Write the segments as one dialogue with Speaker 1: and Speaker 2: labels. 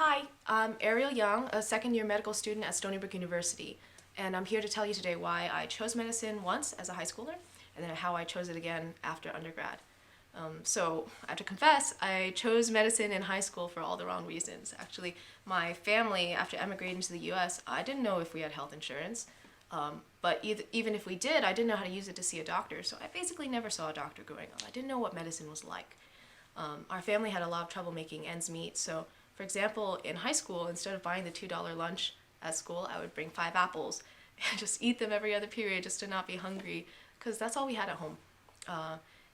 Speaker 1: Hi, I'm Ariel Young, a second-year medical student at Stony Brook University, and I'm here to tell you today why I chose medicine once as a high schooler, and then how I chose it again after undergrad. So I have to confess, I chose medicine in high school for all the wrong reasons. Actually, my family, after emigrating to the US, I didn't know if we had health insurance, but even if we did, I didn't know how to use it to see a doctor, so I basically never saw a doctor growing up. I didn't know what medicine was like. Our family had a lot of trouble making ends meet, so for example, in high school, instead of buying the $2 lunch at school, I would bring 5 apples and just eat them every other period just to not be hungry, because that's all we had at home.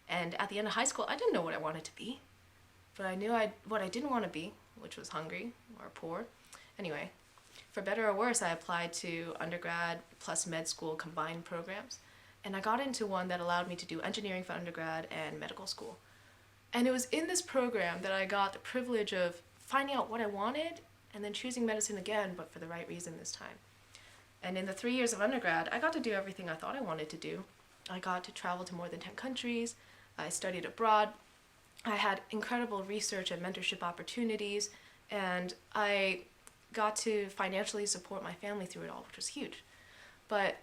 Speaker 1: And at the end of high school, I didn't know what I wanted to be, but I knew what I didn't want to be, which was hungry or poor. Anyway, for better or worse, I applied to undergrad plus med school combined programs, and I got into one that allowed me to do engineering for undergrad and medical school. And it was in this program that I got the privilege of finding out what I wanted and then choosing medicine again, but for the right reason this time. And in the 3 years of undergrad, I got to do everything I thought I wanted to do. I got to travel to more than 10 countries. I studied abroad. I had incredible research and mentorship opportunities, and I got to financially support my family through it all, which was huge. But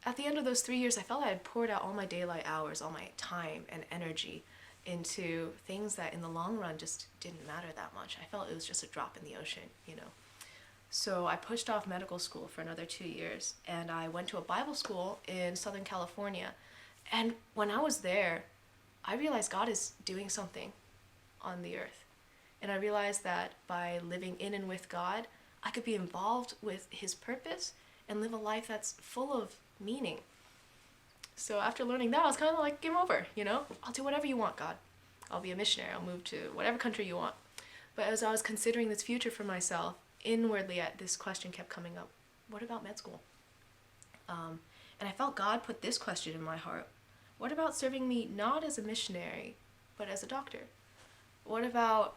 Speaker 1: at the end of those 3 years, I felt I had poured out all my daylight hours, all my time and energy into things that in the long run just didn't matter that much. I felt it was just a drop in the ocean, you know. So I pushed off medical school for another 2 years, and I went to a Bible school in Southern California. And when I was there, I realized God is doing something on the earth. And I realized that by living in and with God, I could be involved with His purpose and live a life that's full of meaning. So after learning that, I was kind of like, game over, you know? I'll do whatever you want, God. I'll be a missionary. I'll move to whatever country you want. But as I was considering this future for myself, inwardly this question kept coming up. What about med school? And I felt God put this question in my heart. What about serving me not as a missionary, but as a doctor? What about,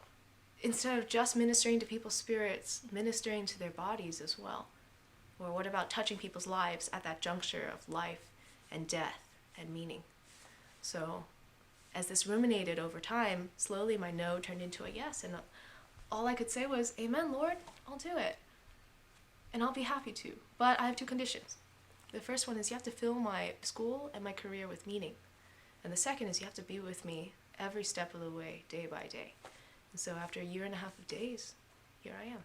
Speaker 1: instead of just ministering to people's spirits, ministering to their bodies as well? Or what about touching people's lives at that juncture of life and death and meaning? So as this ruminated over time, slowly my no turned into a yes, and all I could say was, Amen, Lord, I'll do it. And I'll be happy to. But I have 2 conditions. The first one is you have to fill my school and my career with meaning. And the second is you have to be with me every step of the way, day by day. And so after a year and a half of days, here I am.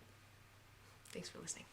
Speaker 1: Thanks for listening.